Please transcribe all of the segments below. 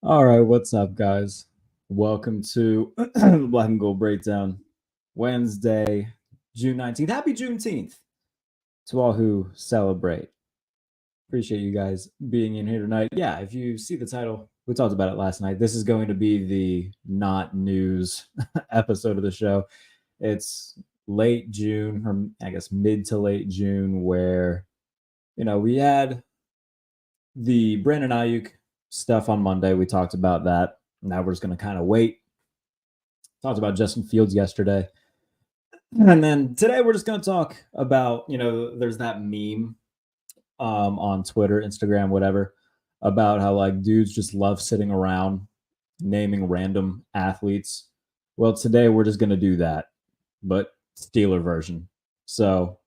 All right, what's up, guys? Welcome to the Black and Gold Breakdown, Wednesday, June 19th. Happy Juneteenth to all who celebrate. Appreciate you guys being in here tonight. Yeah, if you see the title, we talked about it last night. This is going to be the not news episode of the show. It's late June, or I guess mid to late June, where, we had the Brandon Ayuk stuff on Monday. We talked about that. Now we're just going to kind of wait. Talked about Justin Fields yesterday. And then today we're just going to talk about, there's that meme on Twitter, Instagram, whatever, about how like dudes just love sitting around naming random athletes. Well, today we're just going to do that, but Steeler version. So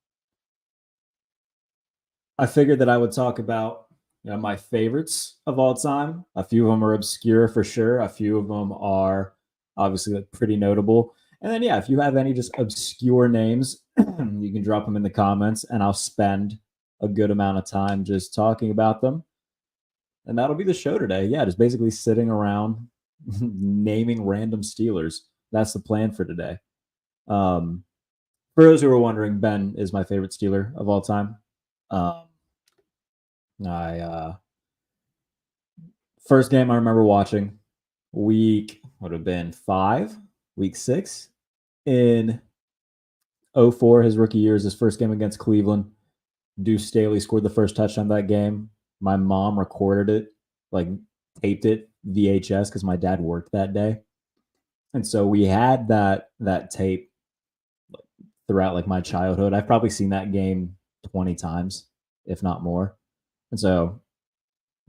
I figured that I would talk about my favorites of all time. A few of them are obscure for sure. A few of them are obviously pretty notable. And then, yeah, if you have any just obscure names, you can drop them in the comments and I'll spend a good amount of time just talking about them. And that'll be the show today. Yeah, just basically sitting around naming random Steelers. That's the plan for today. For those who are wondering, Ben is my favorite Steeler of all time. First game I remember watching, week would have been 6 in 04, his rookie year, his first game against Cleveland. Deuce Staley scored the first touchdown that game. My mom recorded it, like taped it VHS because my dad worked that day. And so we had that tape throughout like my childhood. I've probably seen that game 20 times, if not more. And so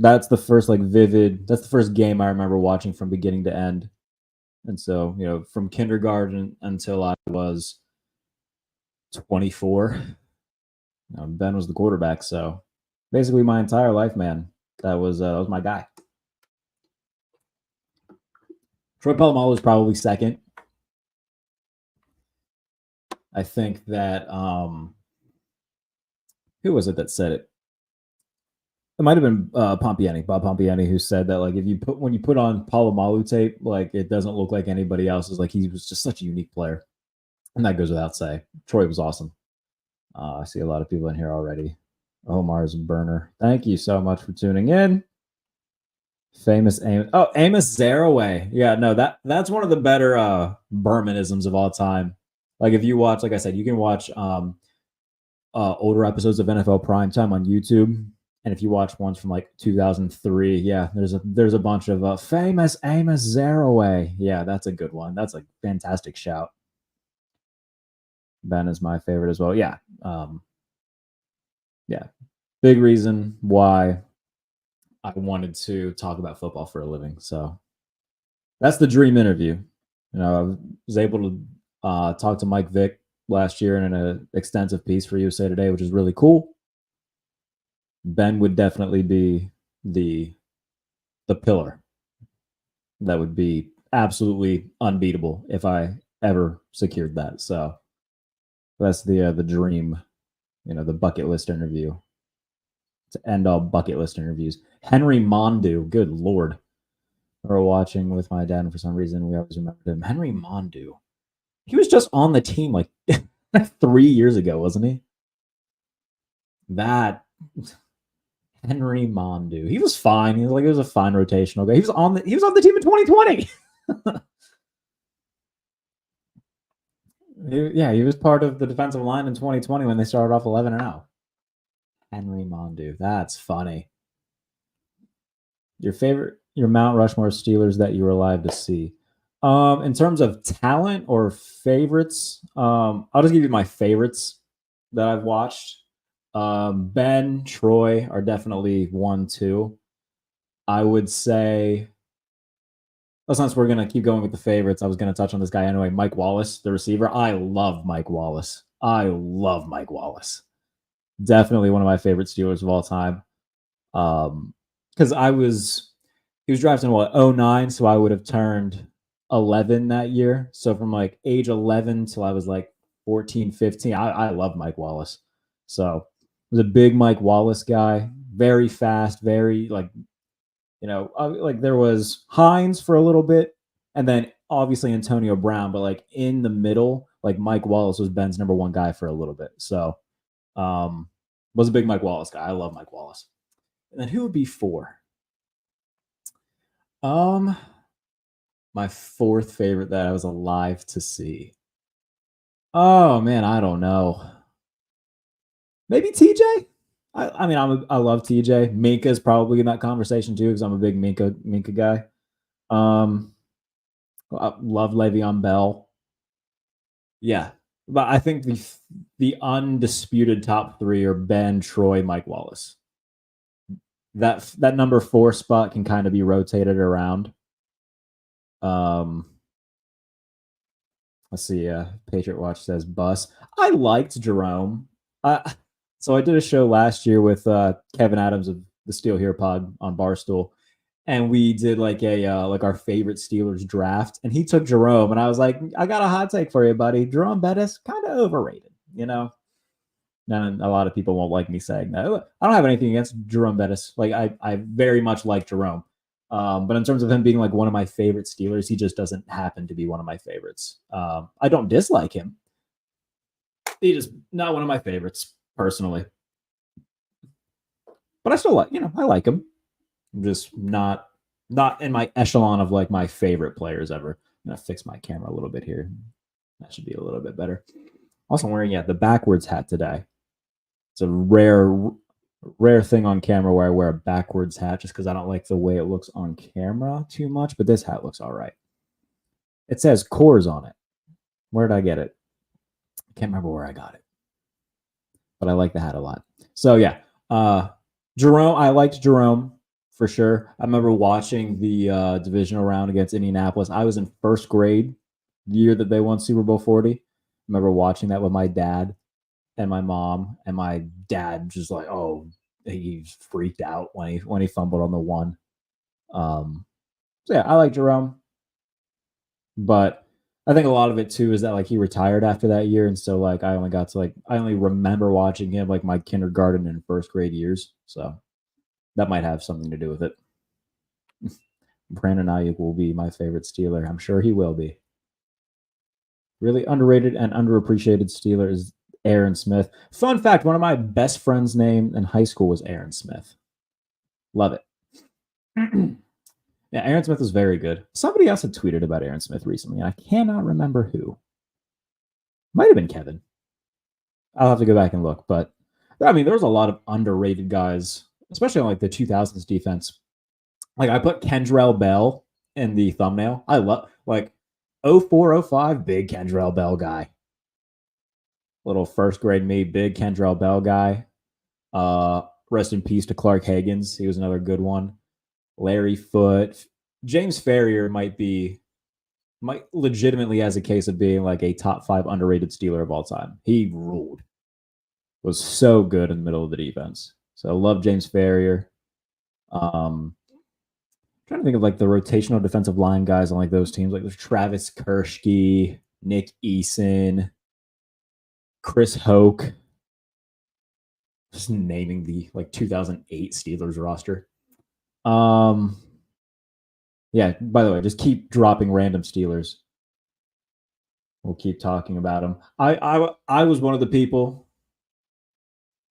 that's the first that's the first game I remember watching from beginning to end. And so, from kindergarten until I was 24, Ben was the quarterback. So basically my entire life, man, that was my guy. Troy Polamalu was probably second. I think that who was it that said it? It might have been Bob Pompiani, who said that like when you put on Polamalu tape, like it doesn't look like anybody else's. Like he was just such a unique player, and that goes without saying. Troy was awesome. I see a lot of people in here already. Omar's burner. Thank you so much for tuning in. Famous Amos. Oh, Amos Zaraway. Yeah, no, that's one of the better Bermanisms of all time. Like if you watch, like I said, you can watch older episodes of NFL Primetime on YouTube. And if you watch ones from like 2003, yeah, there's a bunch of famous Amos Zaraway. Yeah, that's a good one. That's a fantastic shout. Ben is my favorite as well. Yeah. Yeah. Big reason why I wanted to talk about football for a living. So that's the dream interview. I was able to talk to Mike Vick last year in an extensive piece for USA Today, which is really cool. Ben would definitely be the pillar that would be absolutely unbeatable if I ever secured that. So that's the dream, the bucket list interview to end all bucket list interviews. Henry Mondu, good Lord. We were watching with my dad, and for some reason we always remembered him. Henry Mondu. He was just on the team like 3 years ago, wasn't he? That Henry Mondu. He was fine. He was a fine rotational guy. He was on the team in 2020. He was part of the defensive line in 2020 when they started off 11-0. Henry Mondu. That's funny. Your Mount Rushmore Steelers that you were alive to see. In terms of talent or favorites, I'll just give you my favorites that I've watched. Ben, Troy are definitely 1, 2. I would say, since we're going to keep going with the favorites, I was going to touch on this guy anyway, Mike Wallace, the receiver. I love Mike Wallace. Definitely one of my favorite Steelers of all time. Because he was drafted in 2009, so I would have turned 11 that year. So from like age 11 till I was like 14, 15, I love Mike Wallace. So I was a big Mike Wallace guy, very fast, very like Like there was Hines for a little bit, and then obviously Antonio Brown, but like in the middle, like Mike Wallace was Ben's number one guy for a little bit. So was a big Mike Wallace guy. I love Mike Wallace. And then who would be four? My fourth favorite that I was alive to see. Oh man, I don't know. Maybe TJ. I mean, I love TJ. Minka's probably in that conversation too because I'm a big Minka guy. I love Le'Veon Bell. Yeah, but I think the undisputed top three are Ben, Troy, Mike Wallace. That number 4 spot can kind of be rotated around. Let's see. Patriot Watch says bus. I liked Jerome. So I did a show last year with Kevin Adams of the Steel Here Pod on Barstool, and we did like like our favorite Steelers draft, and he took Jerome, and I was like, I got a hot take for you, buddy. Jerome Bettis, kind of overrated, And a lot of people won't like me saying that. I don't have anything against Jerome Bettis. Like I very much like Jerome. But in terms of him being like one of my favorite Steelers, he just doesn't happen to be one of my favorites. I don't dislike him. He just not one of my favorites personally. But I still I like him. I'm just not in my echelon of like my favorite players ever. I'm gonna fix my camera a little bit here. That should be a little bit better. Also, I'm wearing the backwards hat today. It's a rare thing on camera where I wear a backwards hat just because I don't like the way it looks on camera too much, but this hat looks all right. It says Coors on it. Where did I get it? I can't remember where I got it, but I like the hat a lot. So yeah, Jerome, I liked Jerome for sure. I remember watching the divisional round against Indianapolis. I was in first grade the year that they won Super Bowl 40. I remember watching that with my dad and my mom, and my dad just like, oh, he freaked out when he fumbled on the one. So yeah, I like Jerome, but I think a lot of it too is that like he retired after that year, and so like I only remember watching him like my kindergarten and first grade years, so that might have something to do with it. Brandon Ayuk will be my favorite Steeler. I'm sure he will be. Really underrated and underappreciated Steeler is Aaron Smith. Fun fact, one of my best friends' name in high school was Aaron Smith. Love it. Yeah, Aaron Smith was very good. Somebody else had tweeted about Aaron Smith recently, and I cannot remember who. Might have been Kevin. I'll have to go back and look. But, I mean, there was a lot of underrated guys, especially on like the 2000s defense. Like, I put Kendrell Bell in the thumbnail. I love, like, 04, 05, big Kendrell Bell guy. Little first grade me, big Kendrell Bell guy. Rest in peace to Clark Higgins. He was another good one. Larry Foote. James Ferrier might legitimately has a case of being like a top 5 underrated Steeler of all time. He ruled. Was so good in the middle of the defense. So I love James Ferrier. Trying to think of like the rotational defensive line guys on like those teams. Like there's Travis Kershke, Nick Eason, Chris Hoke. Just naming the like 2008 Steelers roster. Yeah, by the way, just keep dropping random Steelers. We'll keep talking about them. I was one of the people,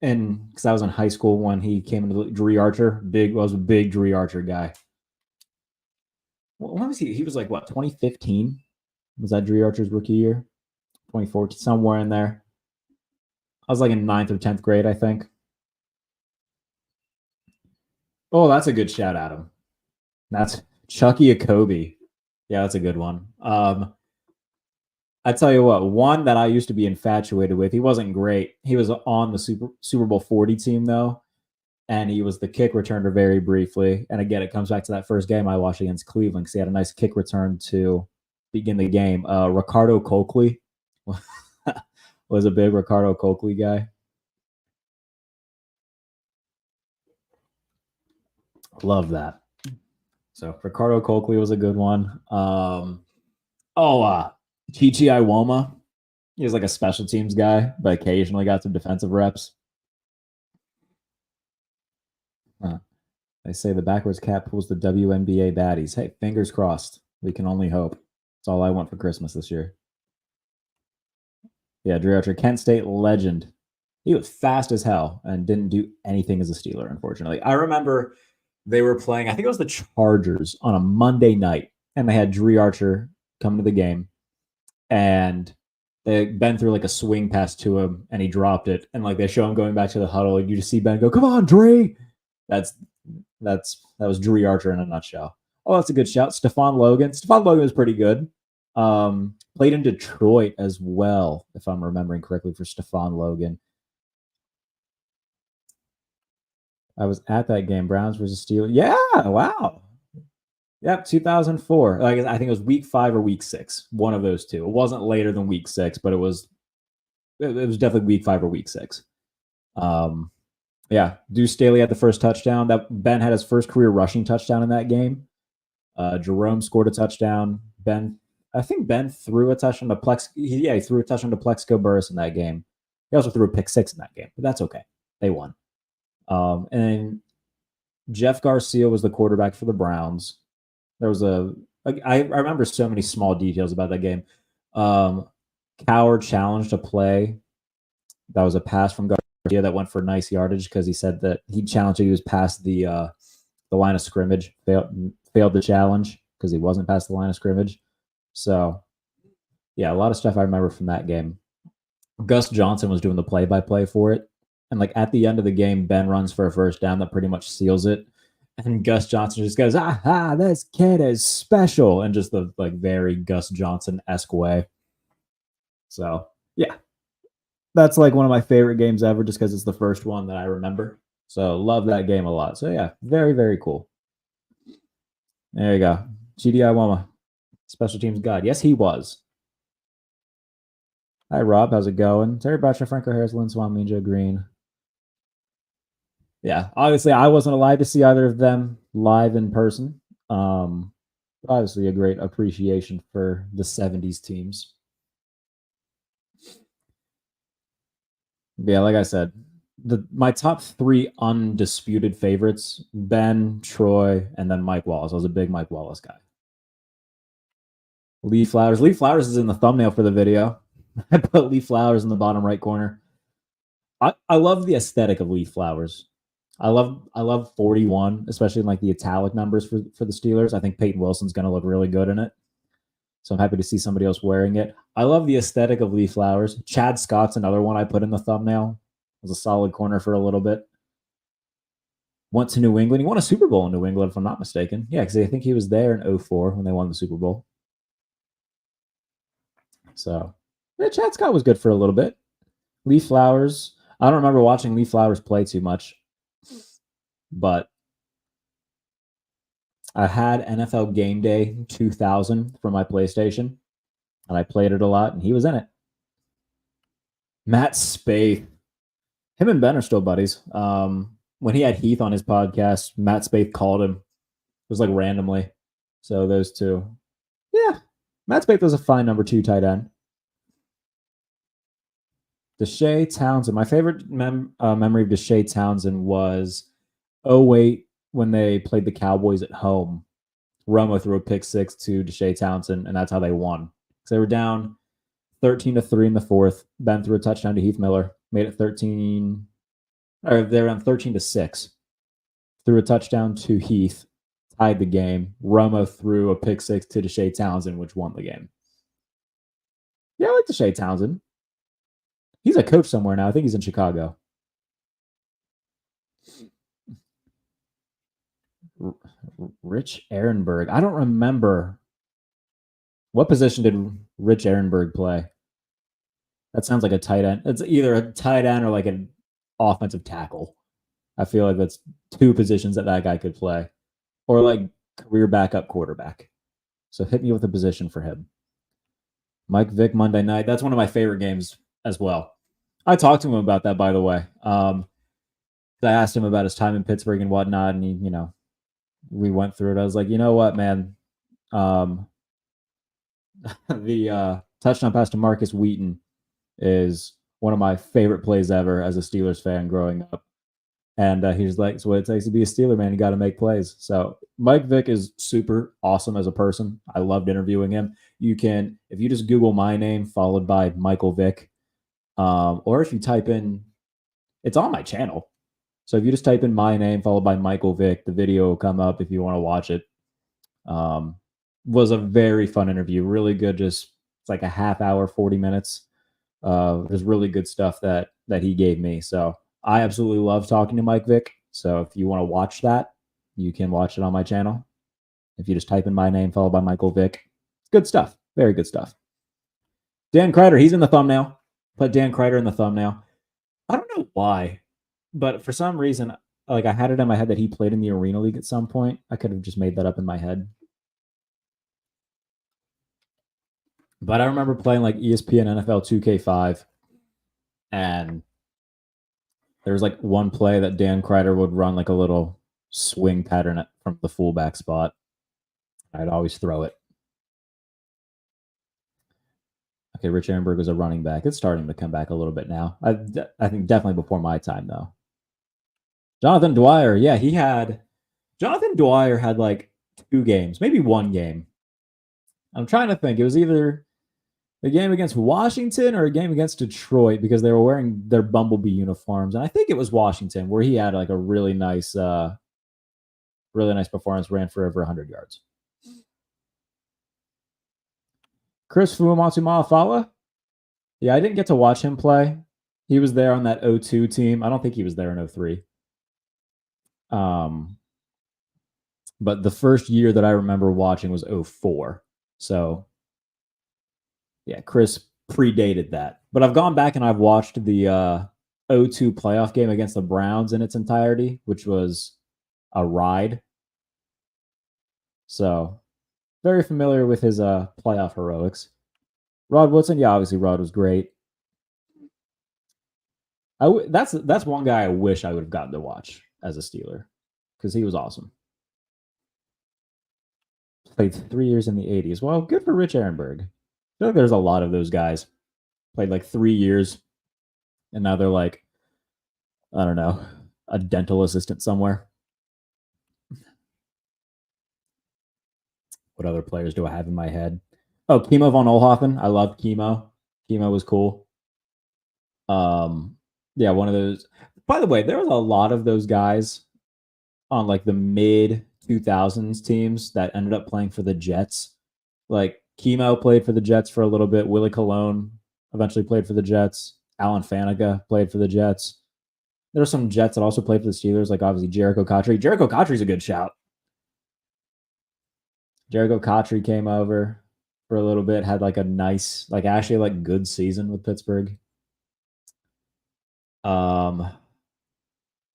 and because I was in high school when he came into Dree Archer. I was a big Dree Archer guy. When was he? He was like what, 2015? Was that Dree Archer's rookie year? 2014, somewhere in there. I was like in 9th or 10th grade, I think. Oh, that's a good shout, Adam. That's Chucky Akobe. Yeah, that's a good one. I tell you what, one that I used to be infatuated with. He wasn't great. He was on the Super Bowl 40 team though, and he was the kick returner very briefly. And again, it comes back to that first game I watched against Cleveland because he had a nice kick return to begin the game. Ricardo Coakley was a big Ricardo Coakley guy. Love that. So Ricardo Coakley was a good one. Chichi Iwoma. He was like a special teams guy, but occasionally got some defensive reps. They say the backwards cat pulls the WNBA baddies. Hey, fingers crossed. We can only hope. That's all I want for Christmas this year. Yeah, Drew Archer, Kent State legend. He was fast as hell and didn't do anything as a Steeler, unfortunately. I remember they were playing, I think it was the Chargers on a Monday night, and they had Drew Archer come to the game, and Ben threw like a swing pass to him, and he dropped it, and like they show him going back to the huddle, and you just see Ben go, "Come on, Dre!" That was Drew Archer in a nutshell. Oh, that's a good shout. Stephon Logan. Stephon Logan was pretty good. Played in Detroit as well, if I'm remembering correctly, for Stephon Logan. I was at that game, Browns versus Steelers. Yeah, wow. Yep, 2004. Like I think it was week 5 or week 6, one of those two. It wasn't later than week 6, but it was definitely week 5 or week 6. Yeah, Deuce Staley had the first touchdown. That Ben had his first career rushing touchdown in that game. Jerome scored a touchdown. I think Ben threw a touchdown to Plex. He threw a touchdown to Plexico Burris in that game. He also threw a pick 6 in that game, but that's okay. They won. And Jeff Garcia was the quarterback for the Browns. There was I remember so many small details about that game. Coward challenged a play that was a pass from Garcia that went for nice yardage because he said that he challenged it. He was past the line of scrimmage, failed the challenge because he wasn't past the line of scrimmage. So, yeah, a lot of stuff I remember from that game. Gus Johnson was doing the play-by-play for it. And, like, at the end of the game, Ben runs for a first down that pretty much seals it. And Gus Johnson just goes, this kid is special. And just the, like, very Gus Johnson-esque way. So, yeah. That's, like, one of my favorite games ever just because it's the first one that I remember. So, love that game a lot. So, yeah, very, very cool. There you go. GDI Woma. Special teams god. Yes, he was. Hi, Rob. How's it going? Terry Bradshaw, Franco Harris, Lynn Swan, Mean Joe Green. Yeah, obviously, I wasn't alive to see either of them live in person. Obviously, a great appreciation for the 70s teams. Yeah, like I said, my top 3 undisputed favorites, Ben, Troy, and then Mike Wallace. I was a big Mike Wallace guy. Lee Flowers. Lee Flowers is in the thumbnail for the video. I put Lee Flowers in the bottom right corner. I love the aesthetic of Lee Flowers. I love 41, especially in like the italic numbers for the Steelers. I think Peyton Wilson's going to look really good in it. So I'm happy to see somebody else wearing it. I love the aesthetic of Lee Flowers. Chad Scott's another one I put in the thumbnail. Was a solid corner for a little bit. Went to New England. He won a Super Bowl in New England, if I'm not mistaken. Yeah, because I think he was there in 2004 when they won the Super Bowl. So, yeah, Chad Scott was good for a little bit. Lee Flowers. I don't remember watching Lee Flowers play too much, but I had NFL Game Day 2000 for my PlayStation, and I played it a lot, and he was in it. Matt Spaeth. Him and Ben are still buddies. When he had Heath on his podcast, Matt Spaeth called him. It was like randomly. So those two. Yeah. Matt Spaeth was a fine number 2 tight end. Deshae Townsend. My favorite memory of Deshae Townsend was 2008 when they played the Cowboys at home. Romo threw a pick 6 to Deshae Townsend, and that's how they won. So they were down 13-3 in the 4th. Ben threw a touchdown to Heath Miller, made it 13. Or they were on 13-6. Threw a touchdown to Heath, tied the game. Romo threw a pick 6 to Deshae Townsend, which won the game. Yeah, I like Deshae Townsend. He's a coach somewhere now. I think he's in Chicago. Rich Ehrenberg. I don't remember. What position did Rich Ehrenberg play? That sounds like a tight end. It's either a tight end or like an offensive tackle. I feel like that's 2 positions that guy could play. Or like career backup quarterback. So hit me with a position for him. Mike Vick Monday night. That's one of my favorite games as well. I talked to him about that, by the way. I asked him about his time in Pittsburgh and whatnot, and he, we went through it. I was like, you know what, man? The touchdown pass to Marcus Wheaton is one of my favorite plays ever as a Steelers fan growing up. And he's like, it's what it takes to be a Steeler, man. You got to make plays. So Mike Vick is super awesome as a person. I loved interviewing him. You can, if you just Google my name followed by Michael Vick, or if you type in, it's on my channel. So if you just type in my name followed by Michael Vick, the video will come up if you want to watch it. Was a very fun interview. Really good. Just it's like a half hour, 40 minutes. There's really good stuff that he gave me. So I absolutely love talking to Mike Vick. So if you want to watch that, you can watch it on my channel. If you just type in my name followed by Michael Vick, it's good stuff. Very good stuff. Dan Kreider, he's in the thumbnail. Put Dan Kreider in the thumbnail. I don't know why, but for some reason, like I had it in my head that he played in the Arena League at some point. I could have just made that up in my head. But I remember playing like ESPN NFL 2K5, and there was like one play that Dan Kreider would run like a little swing pattern from the fullback spot. I'd always throw it. Okay, Rich Ehrenberg was a running back. It's starting to come back a little bit now. I think definitely before my time, though. Jonathan Dwyer, yeah, Jonathan Dwyer had like 2 games, maybe 1 game. I'm trying to think. It was either a game against Washington or a game against Detroit because they were wearing their Bumblebee uniforms. And I think it was Washington where he had like a really nice performance, ran for over 100 yards. Chris Fuamatu Malafala. Yeah, I didn't get to watch him play. He was there on that 02 team. I don't think he was there in 03. But the first year that I remember watching was 04. So, yeah, Chris predated that. But I've gone back and I've watched the 02 playoff game against the Browns in its entirety, which was a ride. So, very familiar with his playoff heroics. Rod Woodson, yeah, obviously Rod was great. That's one guy I wish I would have gotten to watch as a Steeler because he was awesome. Played 3 years in the 80s. Well, good for Rich Ehrenberg. I feel like there's a lot of those guys. Played like 3 years, and now they're like, I don't know, a dental assistant somewhere. What other players do I have in my head? Oh, Kimo von Oelhoffen. I loved Kimo. Kimo was cool. Yeah, one of those. By the way, there was a lot of those guys on like the mid 2000s teams that ended up playing for the Jets. Like Kimo played for the Jets for a little bit. Willie Colon eventually played for the Jets. Alan Faneca played for the Jets. There were some Jets that also played for the Steelers, like obviously Jericho Cotchery. Jericho Cotchery's a good shout. Jericho Cotchery came over for a little bit, had like a nice, like actually like good season with Pittsburgh.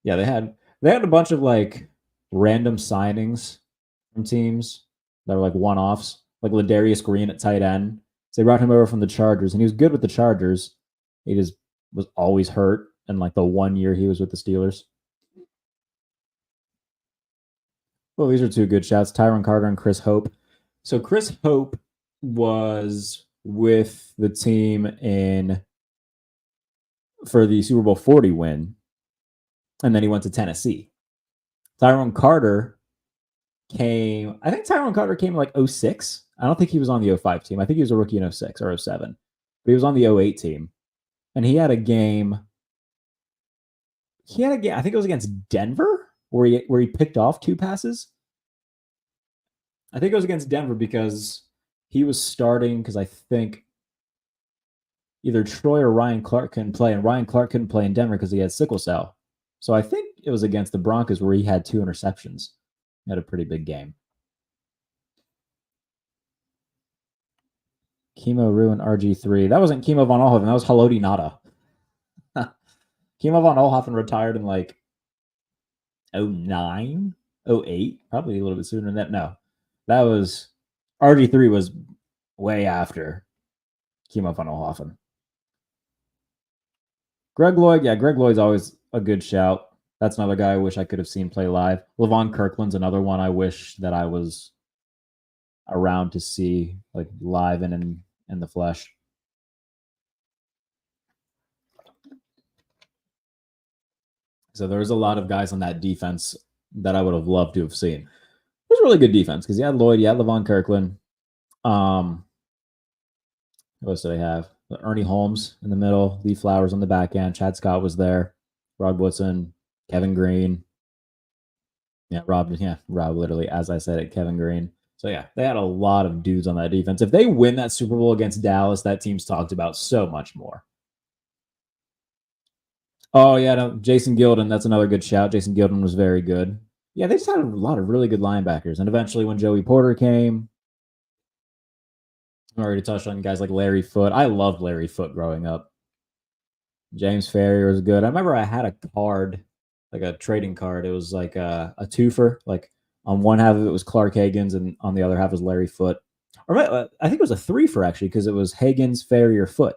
Yeah, they had a bunch of like random signings from teams that were like one-offs, like Ladarius Green at tight end. So they brought him over from the Chargers, and he was good with the Chargers. He just was always hurt in like the 1 year he was with the Steelers. Well, these are 2 good shots, Tyron Carter and Chris Hope. So Chris Hope was with the team for the Super Bowl 40 win, and then he went to Tennessee. Tyron Carter came in like 06. I don't think he was on the 05 team. I think he was a rookie in 06 or 07. But he was on the 08 team. And he had a game. I think it was against Denver where he picked off 2 passes. I think it was against Denver because he was starting because I think either Troy or Ryan Clark couldn't play, and Ryan Clark couldn't play in Denver because he had sickle cell. So I think it was against the Broncos where he had 2 interceptions. He had a pretty big game. Chemo ruined RG3. That wasn't Chemo von Oelhoffen. That was Haloti Nada. Chemo von Oelhoffen retired in like 09, 08, probably a little bit sooner than that. No, that was RG3 was way after Chemo von Oelhoffen. Greg Lloyd, yeah, Greg Lloyd's always a good shout. That's another guy I wish I could have seen play live. Levon Kirkland's another one I wish that I was around to see like live and in the flesh. So there was a lot of guys on that defense that I would have loved to have seen. It was a really good defense because you had Lloyd, you had Levon Kirkland. What else do they have? Ernie Holmes in the middle, Lee Flowers on the back end. Chad Scott was there. Rod Woodson, Kevin Green. Rob literally, as I said it, Kevin Green. So yeah, they had a lot of dudes on that defense. If they win that Super Bowl against Dallas, that team's talked about so much more. Oh yeah, no, Jason Gilden, that's another good shout. Jason Gilden was very good. Yeah, they just had a lot of really good linebackers. And eventually when Joey Porter came, I already touched on guys like Larry Foote. I loved Larry Foote growing up. James Ferrier was good. I remember I had a card, like a trading card. It was like a twofer. Like on one half of it was Clark Higgins, and on the other half was Larry Foote. Or I think it was a three-for actually, because it was Higgins, Ferrier, Foote.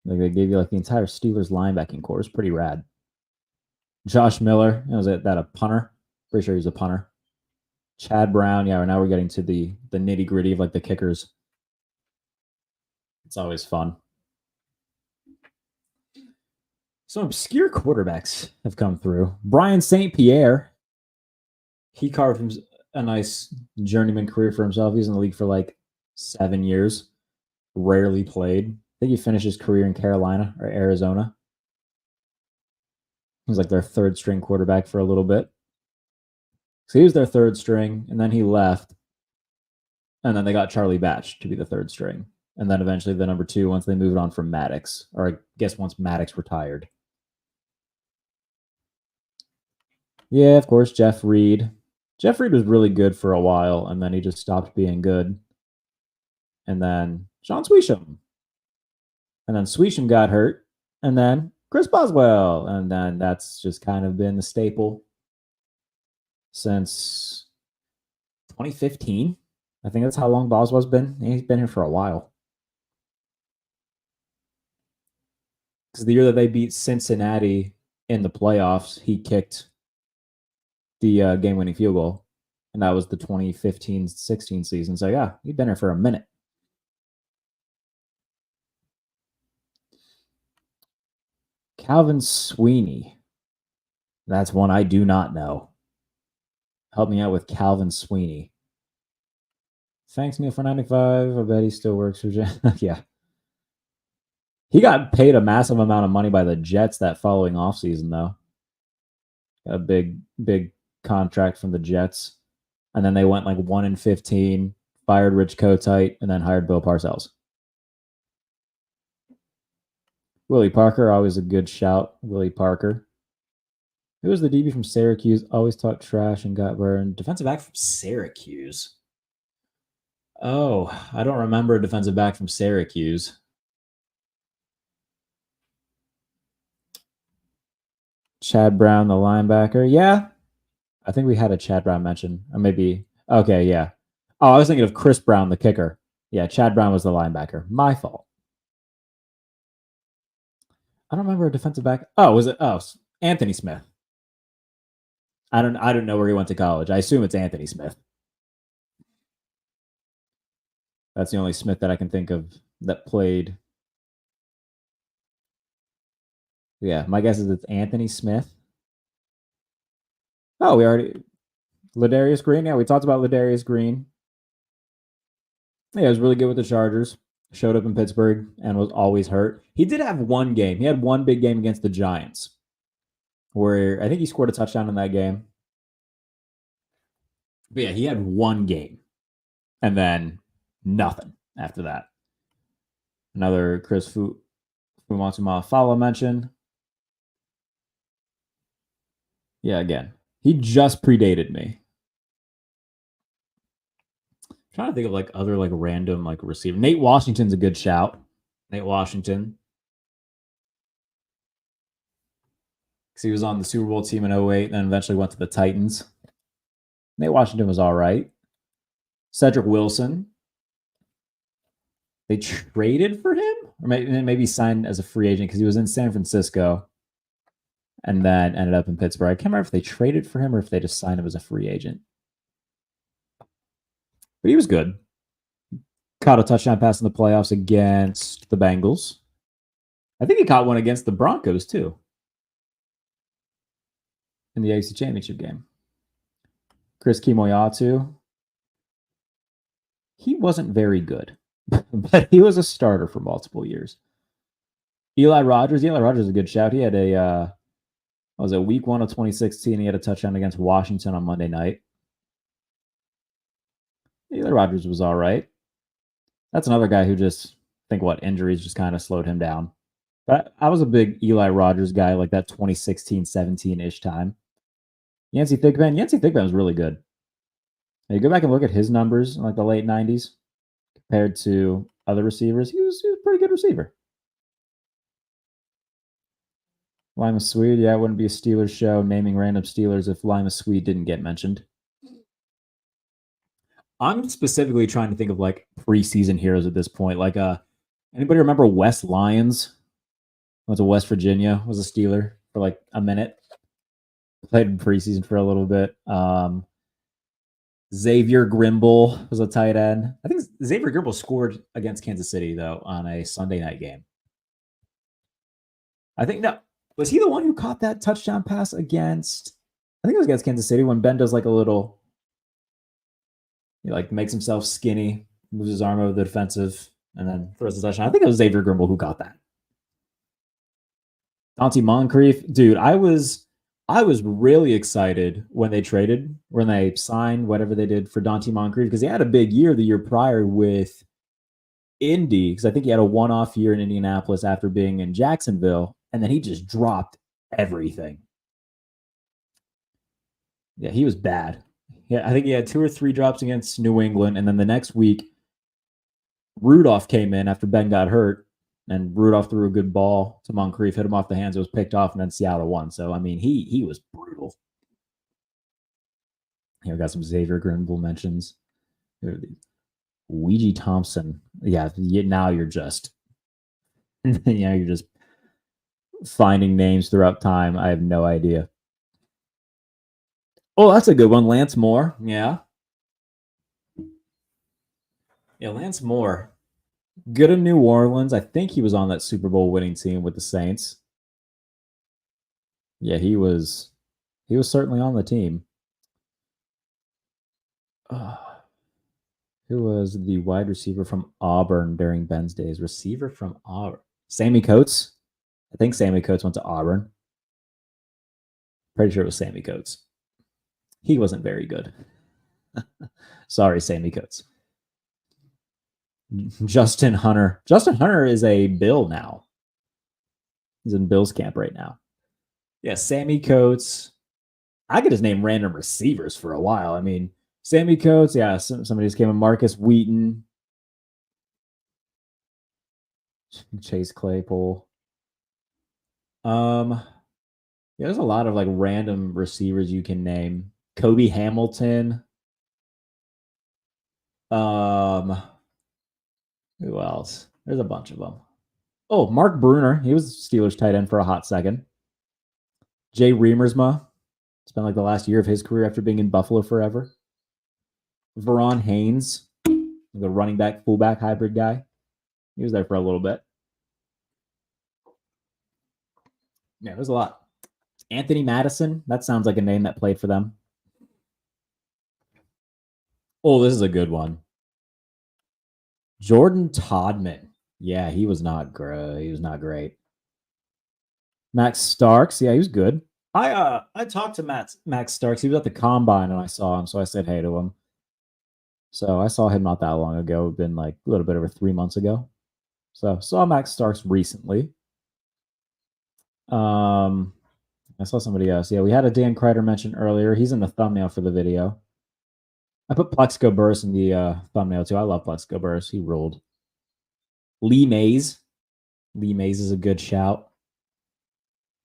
Like they gave you like the entire Steelers linebacking core. It's pretty rad. Josh Miller, was that a punter? Pretty sure he's a punter. Chad Brown, yeah. Now we're getting to the nitty gritty of like the kickers. It's always fun. Some obscure quarterbacks have come through. Brian St. Pierre, he carved a nice journeyman career for himself. He's in the league for like 7 years. Rarely played. I think he finished his career in Carolina or Arizona. He was like their third string quarterback for a little bit. So he was their third string, and then he left. And then they got Charlie Batch to be the third string. And then eventually the number 2 once they moved on from Maddox. Or I guess once Maddox retired. Yeah, of course, Jeff Reed. Jeff Reed was really good for a while, and then he just stopped being good. And then Sean Sweesham. And then Sweesham got hurt. And then Chris Boswell. And then that's just kind of been the staple since 2015. I think that's how long Boswell's been. He's been here for a while. Because the year that they beat Cincinnati in the playoffs, he kicked the game-winning field goal, and that was the 2015-16 season. So yeah, he'd been here for a minute. Calvin Sweeney. That's one I do not know. Help me out with Calvin Sweeney. Thanks, Neil, for 95. I bet he still works for Jets. Yeah. He got paid a massive amount of money by the Jets that following offseason, though. A big contract from the Jets. And then they went like 1-15, fired Rich Kotite, and then hired Bill Parcells. Willie Parker, always a good shout. Willie Parker. Who was the DB from Syracuse? Always talked trash and got burned. Defensive back from Syracuse. Oh, I don't remember a defensive back from Syracuse. Chad Brown, the linebacker. Yeah. I think we had a Chad Brown mention. Or maybe. Okay, yeah. Oh, I was thinking of Chris Brown, the kicker. Yeah, Chad Brown was the linebacker. My fault. I don't remember a defensive back. Oh, was it? Oh, Anthony Smith. I don't know where he went to college. I assume it's Anthony Smith. That's the only Smith that I can think of that played. Yeah, my guess is it's Anthony Smith. Oh, we already Ladarius Green. Yeah, we talked about Ladarius Green. Yeah, he was really good with the Chargers. Showed up in Pittsburgh and was always hurt. He did have one game. He had one big game against the Giants where I think he scored a touchdown in that game. But yeah, he had one game and then nothing after that. Another Chris Fumatsuma mention. Yeah, again, he just predated me. I'm trying to think of like other like random like receiver. Nate Washington's a good shout. Nate Washington. Because he was on the Super Bowl team in 2008 and then eventually went to the Titans. Nate Washington was all right. Cedric Wilson. They traded for him? Or maybe signed as a free agent because he was in San Francisco and then ended up in Pittsburgh. I can't remember if they traded for him or if they just signed him as a free agent. But he was good. Caught a touchdown pass in the playoffs against the Bengals. I think he caught one against the Broncos, too. in the AFC Championship game. Chris Kimoyatu, he wasn't very good, but he was a starter for multiple years. Eli Rogers is a good shout. He had week 1 of 2016. He had a touchdown against Washington on Monday night. Eli Rogers was all right. That's another guy who injuries just kind of slowed him down. But I was a big Eli Rogers guy, like that 2016, 17-ish time. Yancey Thigpen was really good. Now, you go back and look at his numbers in like the late 90s compared to other receivers. He was a pretty good receiver. Lima Swede, it wouldn't be a Steelers show naming random Steelers if Lima Swede didn't get mentioned. I'm specifically trying to think of like preseason heroes at this point. Like, anybody remember Wes Lyons? Went to West Virginia, was a Steeler for like a minute. Played in preseason for a little bit. Xavier Grimble was a tight end. I think Xavier Grimble scored against Kansas City, though, on a Sunday night game. I think, no, was he the one who caught that touchdown pass against, I think it was against Kansas City when Ben does like a little, he like makes himself skinny, moves his arm over the defensive, and then throws the touchdown. I think it was Xavier Grimble who got that. Dante Moncrief, dude, I was really excited when they signed whatever they did for Dante Moncrief because he had a big year the year prior with Indy because I think he had a one-off year in Indianapolis after being in Jacksonville, and then he just dropped everything. Yeah, he was bad. Yeah, I think he had 2 or 3 drops against New England, and then the next week, Rudolph came in after Ben got hurt, and Rudolph threw a good ball to Moncrief, hit him off the hands, it was picked off, and then Seattle won. So, I mean, he was brutal. Here, we got some Xavier Grimble mentions. Ouija Thompson. Yeah, now you're just you're just finding names throughout time. I have no idea. Oh, that's a good one. Lance Moore. Yeah. Yeah, Lance Moore. Good in New Orleans. I think he was on that Super Bowl winning team with the Saints. Yeah, he was certainly on the team. Who was the wide receiver from Auburn during Ben's days? Receiver from Auburn. Sammy Coates. I think Sammy Coates went to Auburn. Pretty sure it was Sammy Coates. He wasn't very good. Sorry, Sammy Coates. Justin Hunter. Justin Hunter is a Bill now. He's in Bill's camp right now. Yeah, Sammy Coates. I could just name random receivers for a while. I mean, Sammy Coates. Yeah, somebody just came in. Marcus Wheaton. Chase Claypool. Yeah, there's a lot of like random receivers you can name. Kobe Hamilton. Who else? There's a bunch of them. Oh, Mark Bruner. He was Steelers tight end for a hot second. Jay Reamersma. Spent like the last year of his career after being in Buffalo forever. Veron Haynes, the running back, fullback hybrid guy. He was there for a little bit. Yeah, there's a lot. Anthony Madison. That sounds like a name that played for them. Oh, this is a good one. Jordan Todman. Yeah, he was not great. He was not great. Max Starks. Yeah, he was good. I talked to Max Starks. He was at the combine and I saw him, so I said hey to him. So I saw him not that long ago. It'd been like a little bit over 3 months ago. So saw Max Starks recently. I saw somebody else. Yeah, we had a Dan Kreider mention earlier. He's in the thumbnail for the video. I put Plexico Burress in the thumbnail too. I love Plexico Burress. He ruled. Lee Mays. Lee Mays is a good shout.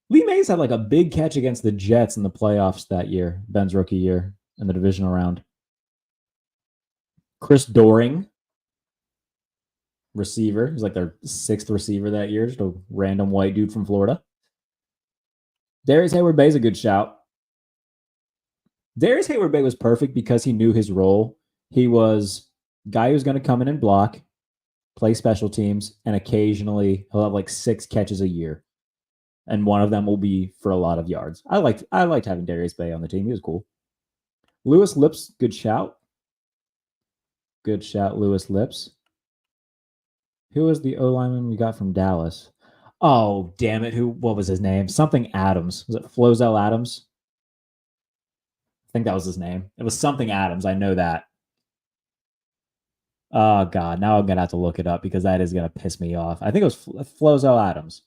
Lee Mays had like a big catch against the Jets in the playoffs that year, Ben's rookie year, in the divisional round. Chris Doring, receiver. He's like their 6th receiver that year, just a random white dude from Florida. Darius Hayward-Bay is a good shout. Darius Hayward-Bay was perfect because he knew his role. He was a guy who's going to come in and block, play special teams, and occasionally he'll have like 6 catches a year. and one of them will be for a lot of yards. I liked having Darius Bay on the team. He was cool. Lewis Lips, good shout. Good shout, Lewis Lips. Who was the O lineman we got from Dallas? Oh, damn it. What was his name? Something Adams. Was it Flozell Adams? I think that was his name. It was something Adams. I know that. Oh, God. Now I'm going to have to look it up because that is going to piss me off. I think it was Flozell Adams.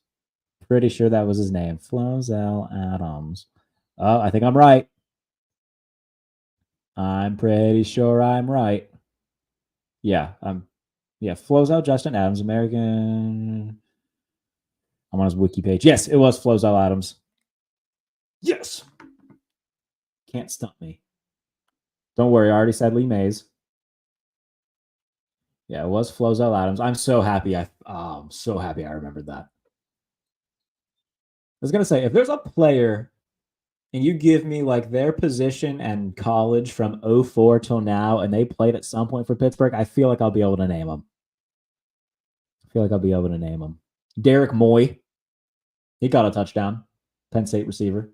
Pretty sure that was his name. Flozell Adams. Oh, I think I'm right. I'm pretty sure I'm right. Yeah. Flozell Justin Adams, American. I'm on his wiki page. Yes, it was Flozell Adams. Yes. Can't stump me. Don't worry. I already said Lee Mays. Yeah, it was Flozell Adams. I'm so happy. I'm so happy I remembered that. I was going to say, if there's a player and you give me like their position and college from 04 till now, and they played at some point for Pittsburgh, I feel like I'll be able to name them. Derek Moy. He got a touchdown. Penn State receiver.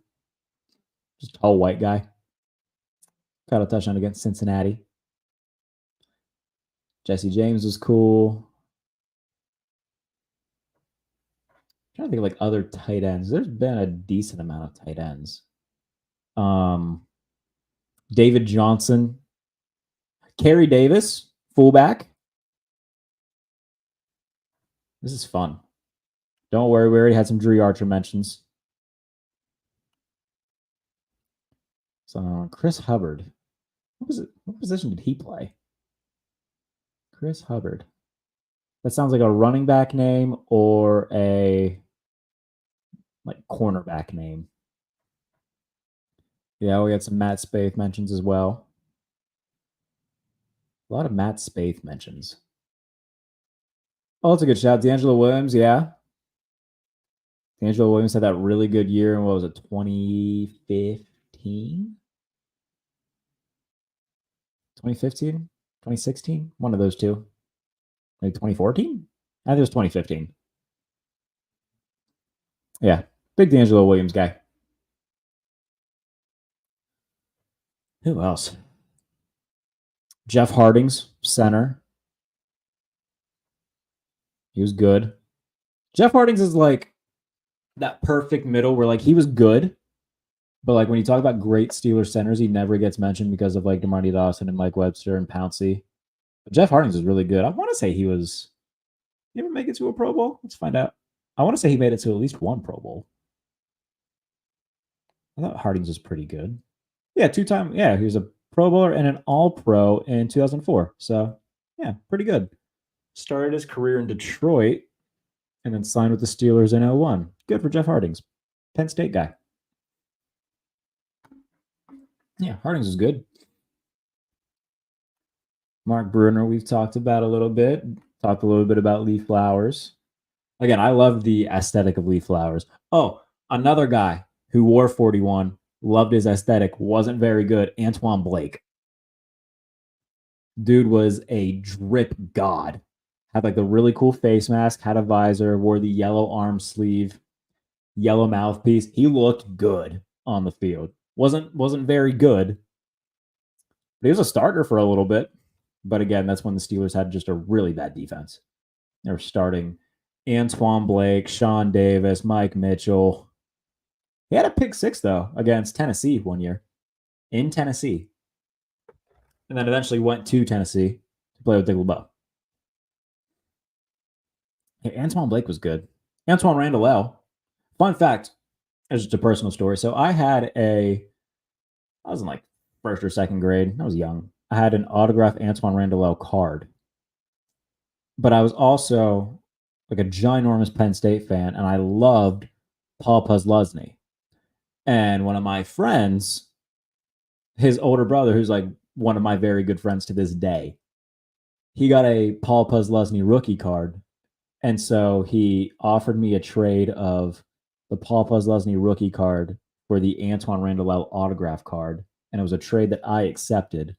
Just a tall white guy. Got a touchdown against Cincinnati. Jesse James was cool. I'm trying to think of like other tight ends. There's been a decent amount of tight ends. David Johnson. Kerry Davis, fullback. This is fun. Don't worry, we already had some Drew Archer mentions. So Chris Hubbard. What position did he play? Chris Hubbard. That sounds like a running back name or a like cornerback name. Yeah, we had some Matt Spaeth mentions as well. A lot of Matt Spaeth mentions. Oh, that's a good shout. D'Angelo Williams, yeah. D'Angelo Williams had that really good year in, what was it, 2015? 2015? 2016? One of those two. Maybe 2014? I think it was 2015. Yeah, big D'Angelo Williams guy. Who else? Jeff Hardings, center. He was good. Jeff Hardings is like that perfect middle where like he was good, but like when you talk about great Steelers centers, he never gets mentioned because of like DeMarty Dawson and Mike Webster and Pouncey. But Jeff Hardings is really good. I want to say he was. You ever make it to a Pro Bowl? Let's find out. I want to say he made it to at least one Pro Bowl. I thought Hardings was pretty good. Yeah, two-time. Yeah, he was a Pro Bowler and an All-Pro in 2004. So, yeah, pretty good. Started his career in Detroit and then signed with the Steelers in 2001. Good for Jeff Hardings. Penn State guy. Yeah, Hardings is good. Mark Bruner, we've talked about a little bit. Talked a little bit about Lee Flowers. Again, I love the aesthetic of Lee Flowers. Oh, another guy who wore 41, loved his aesthetic, wasn't very good, Antoine Blake. Dude was a drip god. Had like the really cool face mask, had a visor, wore the yellow arm sleeve, yellow mouthpiece. He looked good on the field. Wasn't very good, but he was a starter for a little bit. But again, that's when the Steelers had just a really bad defense. They were starting Antoine Blake, Sean Davis, Mike Mitchell. He had a pick six, though, against Tennessee one year. In Tennessee. And then eventually went to Tennessee to play with Dick LeBeau. Hey, Antoine Blake was good. Antoine Randall. Fun fact, it's just a personal story. So I was in like first or second grade. I was young. I had an autographed Antoine Randall card. But I was also like a ginormous Penn State fan, and I loved Paul Posluszny. And one of my friends, his older brother, who's like one of my very good friends to this day, he got a Paul Posluszny rookie card. And so he offered me a trade of the Paul Posluszny rookie card for the Antoine Randall autograph card. And it was a trade that I accepted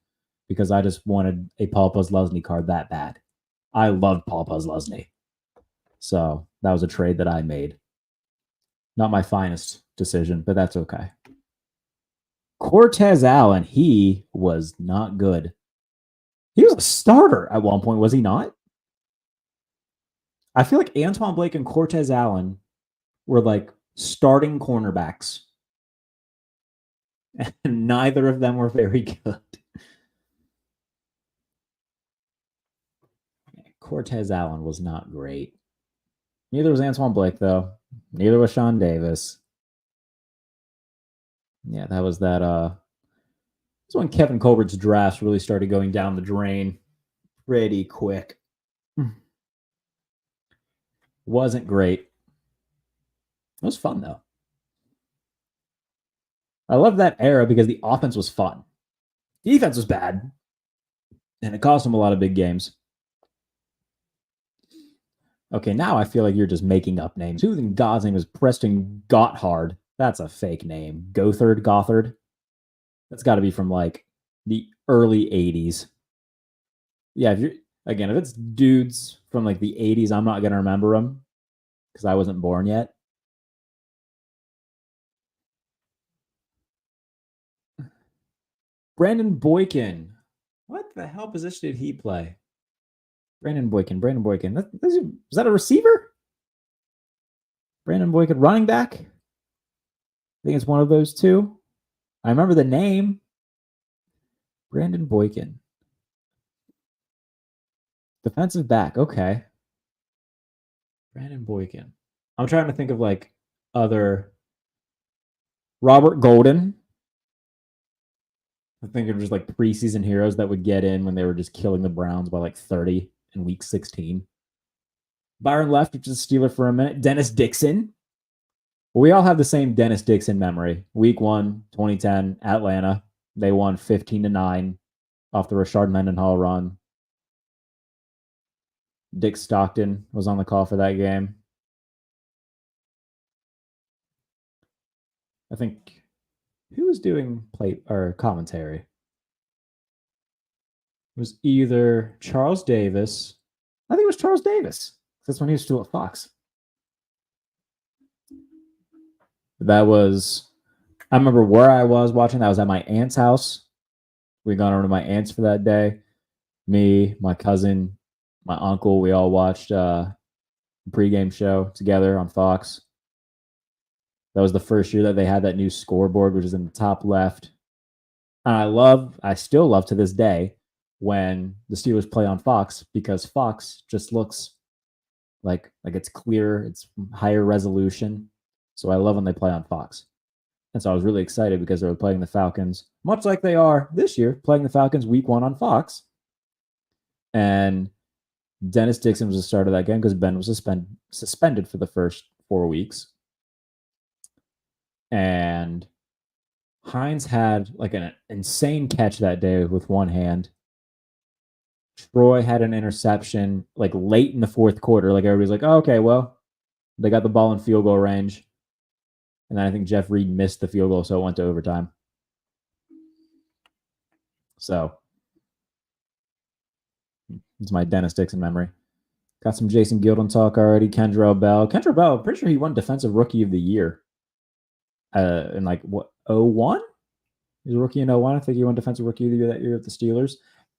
because I just wanted a Paul Posluszny card that bad. I loved Paul Posluszny. So that was a trade that I made. Not my finest decision, but that's okay. Cortez Allen, he was not good. He was a starter at one point, was he not? I feel like Antoine Blake and Cortez Allen were like starting cornerbacks. And neither of them were very good. Cortez Allen was not great. Neither was Antoine Blake, though. Neither was Sean Davis. Yeah, that was that. That's when Kevin Colbert's drafts really started going down the drain pretty quick. Wasn't great. It was fun, though. I love that era because the offense was fun. The defense was bad, and it cost them a lot of big games. Okay, now I feel like you're just making up names. Who in God's name is Preston Gotthard? That's a fake name. Gothard? That's got to be from like the early 80s. Yeah, if it's dudes from like the 80s, I'm not going to remember them because I wasn't born yet. Brandon Boykin. What the hell position did he play? Brandon Boykin. Is that a receiver? Brandon Boykin, running back? I think it's one of those two. I remember the name. Brandon Boykin. Defensive back. Okay. Brandon Boykin. I'm trying to think of like other. Robert Golden. I think of just like preseason heroes that would get in when they were just killing the Browns by like 30 in week 16. Byron Left, which is a Steeler for a minute. Dennis Dixon. We all have the same Dennis Dixon memory. Week 1, 2010, Atlanta. They won 15-9 off the Rashard Mendenhall run. Dick Stockton was on the call for that game. I think who was doing play or commentary? It was either Charles Davis. I think it was Charles Davis. That's when he was still at Fox. That was, I remember where I was watching. That was at my aunt's house. We got over to my aunt's for that day. Me, my cousin, my uncle, we all watched a pregame show together on Fox. That was the first year that they had that new scoreboard, which is in the top left. And I still love to this day when the Steelers play on Fox because Fox just looks like it's clear, it's higher resolution. So I love when they play on Fox. And so I was really excited because they were playing the Falcons, much like they are this year, playing the Falcons week 1 on Fox. And Dennis Dixon was the start of that game because Ben was suspended for the first 4 weeks. And Hines had like an insane catch that day with one hand. Troy had an interception like late in the fourth quarter. Like everybody's like, oh, okay, well, they got the ball in field goal range. And then I think Jeff Reed missed the field goal, so it went to overtime. So it's my Dennis Dixon memory. Got some Jason Gildon talk already. Kendrell Bell, I'm pretty sure he won Defensive Rookie of the Year in like what 01? He was a rookie in 01. I think he won Defensive Rookie of the Year that year with the Steelers.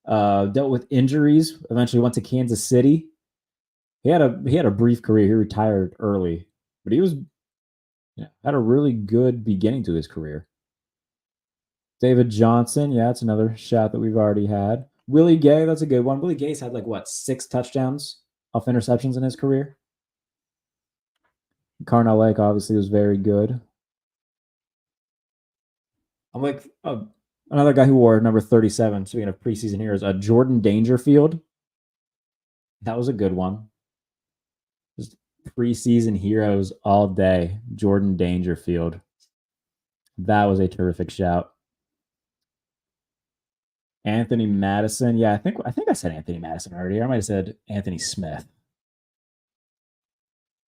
Dealt with injuries. Eventually went to Kansas City. He had a brief career. He retired early, but he was had a really good beginning to his career. David Johnson, that's another shout that we've already had. Willie Gay, that's a good one. Willie Gay's had 6 touchdowns off interceptions in his career. Carnell Lake obviously was very good. I'm like another guy who wore number 37, speaking of preseason heroes, Jordan Dangerfield. That was a good one. Just preseason heroes all day. Jordan Dangerfield. That was a terrific shout. Anthony Madison. Yeah, I think I said Anthony Madison already. I might have said Anthony Smith.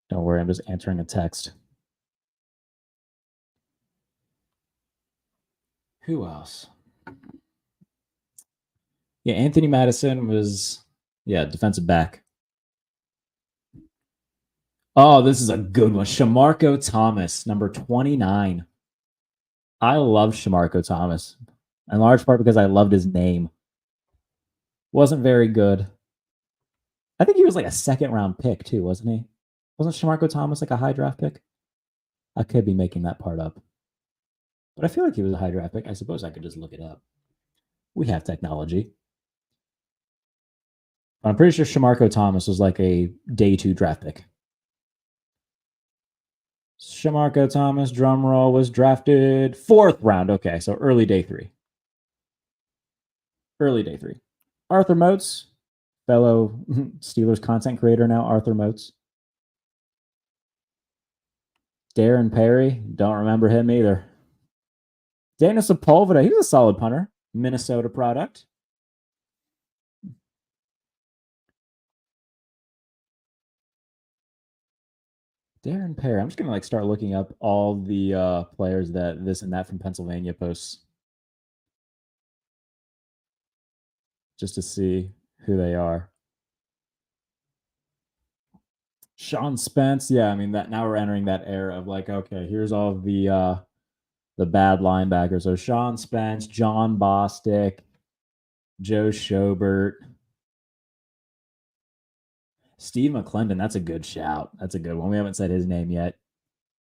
Don't worry, I'm just answering a text. Who else? Yeah, Anthony Madison was defensive back. Oh, this is a good one. Shamarko Thomas, number 29. I love Shamarko Thomas, in large part because I loved his name. Wasn't very good. I think he was like a second round pick too, wasn't he? Wasn't Shamarko Thomas like a high draft pick? I could be making that part up, but I feel like he was a high draft pick. I suppose I could just look it up. We have technology. I'm pretty sure Shamarko Thomas was like a day 2 draft pick. Shamarko Thomas, drum roll, was drafted 4th round. Okay, so early day 3. Early day 3. Arthur Moats, fellow Steelers content creator now, Arthur Moats. Darren Perry, don't remember him either. Daniel Sepulveda, he was a solid punter. Minnesota product. Darren Perry. I'm just gonna like start looking up all the players that this and that from Pennsylvania posts, just to see who they are. Sean Spence, yeah, I mean that now we're entering that era of like, okay, here's all the bad linebackers. So Sean Spence, John Bostic, Joe Schobert, Steve McClendon. That's a good shout. That's a good one. We haven't said his name yet.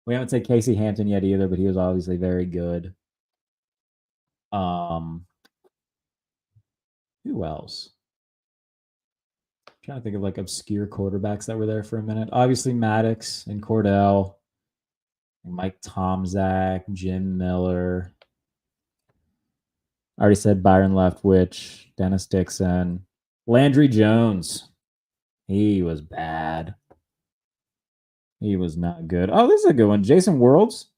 We haven't said Casey Hampton yet either, but he was obviously very good. Who else? I'm trying to think of like obscure quarterbacks that were there for a minute. Obviously Maddox and Cordell, and Mike Tomczak, Jim Miller. I already said Byron Leftwich, Dennis Dixon, Landry Jones. He was bad. He was not good. Oh, this is a good one. Jason Worlds.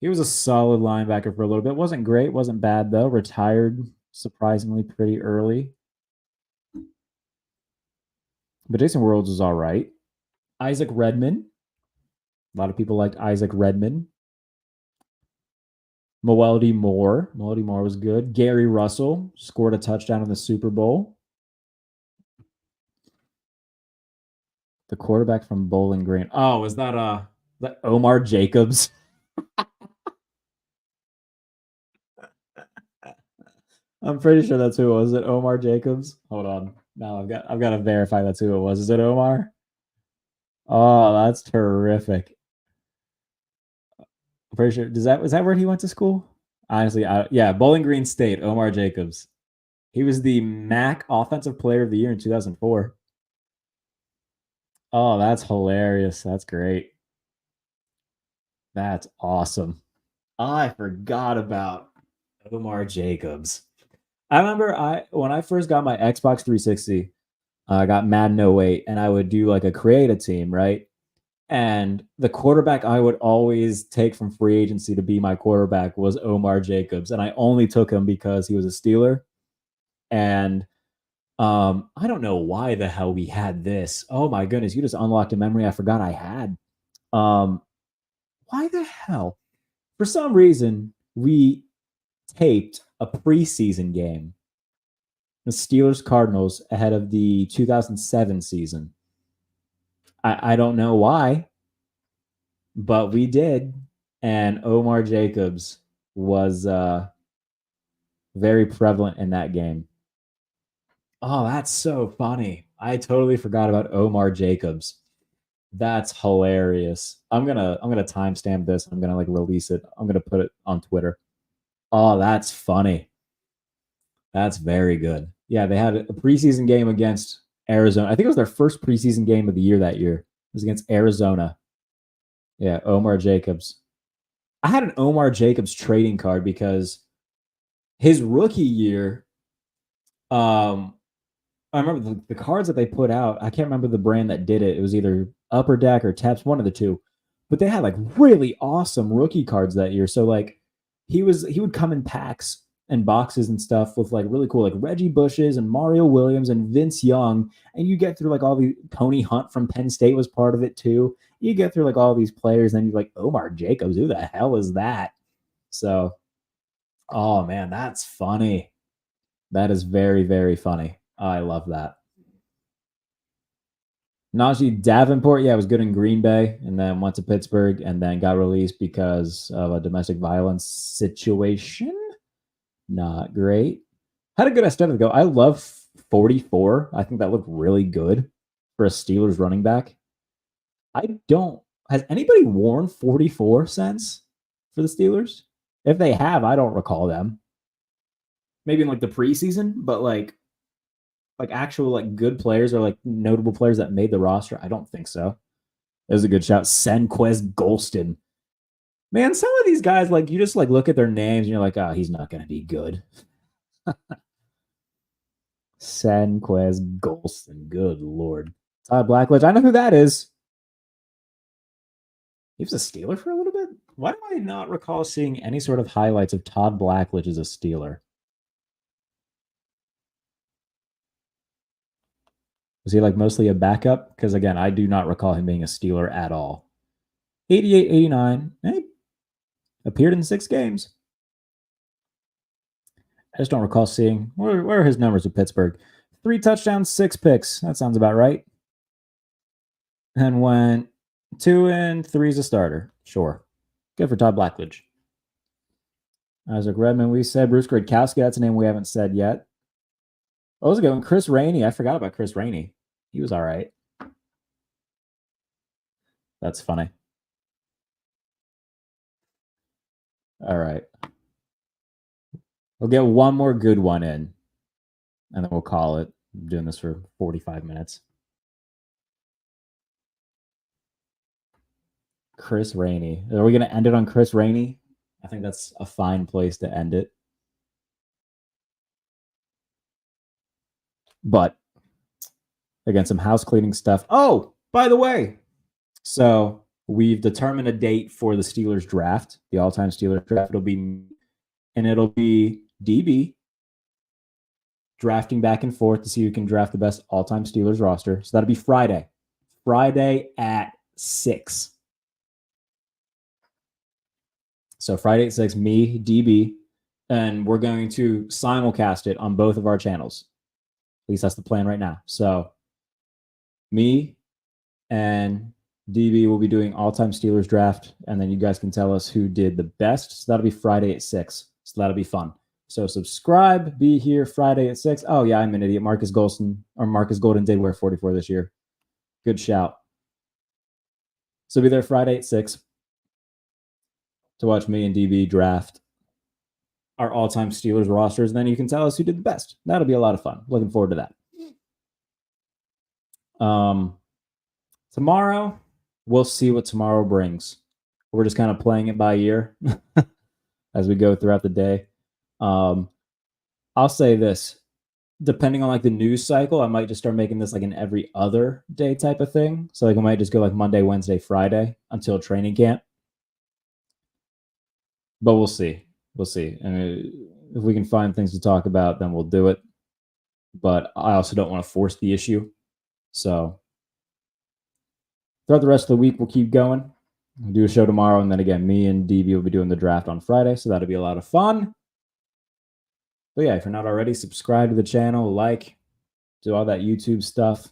He was a solid linebacker for a little bit. Wasn't great. Wasn't bad, though. Retired surprisingly pretty early. But Jason Worlds was all right. Isaac Redman. A lot of people liked Isaac Redman. Moeldy Moore. Moeldy Moore was good. Gary Russell scored a touchdown in the Super Bowl. The quarterback from Bowling Green. Oh, is that Omar Jacobs? I'm pretty sure that's who it was. Is it Omar Jacobs? Hold on. Now I've got to verify that's who it was. Is it Omar? Oh, that's terrific. I'm pretty sure. Was that where he went to school? Honestly, yeah, Bowling Green State. Omar Jacobs. He was the MAC Offensive Player of the Year in 2004. Oh, that's hilarious. That's great. That's awesome. I forgot about Omar Jacobs. I remember when I first got my Xbox 360, I got Madden 08, and I would do like a create a team, right? And the quarterback I would always take from free agency to be my quarterback was Omar Jacobs, and I only took him because he was a Steeler. And I don't know why the hell we had this. Oh my goodness, you just unlocked a memory I forgot I had. Why the hell? For some reason, we taped a preseason game, the Steelers Cardinals, ahead of the 2007 season. I don't know why, but we did. And Omar Jacobs was very prevalent in that game. Oh, that's so funny. I totally forgot about Omar Jacobs. That's hilarious. I'm gonna timestamp this. I'm gonna like release it. I'm gonna put it on Twitter. Oh, that's funny. That's very good. Yeah, they had a preseason game against Arizona. I think it was their first preseason game of the year that year. It was against Arizona. Yeah, Omar Jacobs. I had an Omar Jacobs trading card because his rookie year, I remember the cards that they put out. I can't remember the brand that did it. It was either Upper Deck or Teps, one of the two. But they had like really awesome rookie cards that year. So like he would come in packs and boxes and stuff with like really cool like Reggie Bushes and Mario Williams and Vince Young, and you get through like all the Tony Hunt from Penn State was part of it too. You get through like all these players, and then you're like Omar Jacobs, who the hell is that? So, oh man, that's funny. That is very very funny. I love that. Najee Davenport, yeah, was good in Green Bay and then went to Pittsburgh and then got released because of a domestic violence situation. Not great. Had a good aesthetic though. I love 44. I think that looked really good for a Steelers running back. Has anybody worn 44 since for the Steelers? If they have, I don't recall them. Maybe in like the preseason, but like actual like good players or like notable players that made the roster, I don't think so. It was a good shout. Senquez Golston. Man, some of these guys, like you just like look at their names and you're like, oh, he's not gonna be good. Senquez Golston. Good lord. Todd Blackledge. I know who that is. He was a Steeler for a little bit? Why do I not recall seeing any sort of highlights of Todd Blackledge as a Steeler? Was he like mostly a backup? Because again, I do not recall him being a Steeler at all. 88, 89. Appeared in 6 games. I just don't recall seeing where are his numbers with Pittsburgh. 3 touchdowns, 6 picks. That sounds about right. And went 2 and 3 as a starter. Sure. Good for Todd Blackledge. Isaac Redmond, we said. Bruce Gradkowski, that's a name we haven't said yet. What was it going? Chris Rainey. I forgot about Chris Rainey. He was all right. That's funny. All right. We'll get one more good one in, and then we'll call it. I'm doing this for 45 minutes. Chris Rainey. Are we going to end it on Chris Rainey? I think that's a fine place to end it. But again, some house cleaning stuff. Oh, by the way, so we've determined a date for the Steelers draft, the all-time Steelers draft. It'll be DB drafting back and forth to see who can draft the best all-time Steelers roster. So that'll be Friday at 6. So Friday at 6, me, DB, and we're going to simulcast it on both of our channels. At least that's the plan right now. So me and DB will be doing all-time Steelers draft, and then you guys can tell us who did the best. So that'll be Friday at 6. So that'll be fun. So subscribe, be here Friday at 6. Oh, yeah, I'm an idiot. Marcus Golden did wear 44 this year. Good shout. So be there Friday at 6 to watch me and DB draft our all-time Steelers rosters. And then you can tell us who did the best. That'll be a lot of fun. Looking forward to that. Tomorrow, we'll see what tomorrow brings. We're just kind of playing it by ear as we go throughout the day. I'll say this. Depending on like the news cycle, I might just start making this like an every other day type of thing. So like I might just go like Monday, Wednesday, Friday until training camp. But we'll see. We'll see. And if we can find things to talk about, then we'll do it. But I also don't want to force the issue. So throughout the rest of the week, we'll keep going. We'll do a show tomorrow. And then again, me and DB will be doing the draft on Friday. So that'll be a lot of fun. But yeah, if you're not already, subscribe to the channel, like, do all that YouTube stuff.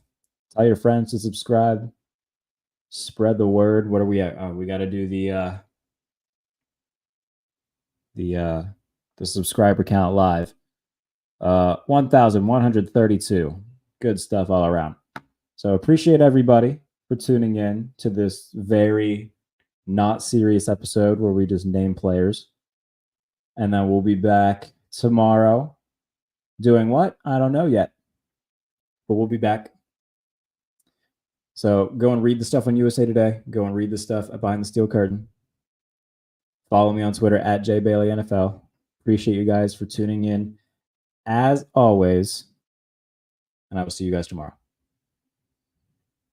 Tell your friends to subscribe. Spread the word. What are we at? We got to do the subscriber count live. 1,132. Good stuff all around. So appreciate everybody for tuning in to this very not serious episode where we just name players. And then we'll be back tomorrow doing what? I don't know yet. But we'll be back. So go and read the stuff on USA Today. Go and read the stuff Behind the Steel Curtain. Follow me on Twitter at JBaileyNFL. Appreciate you guys for tuning in as always. And I will see you guys tomorrow.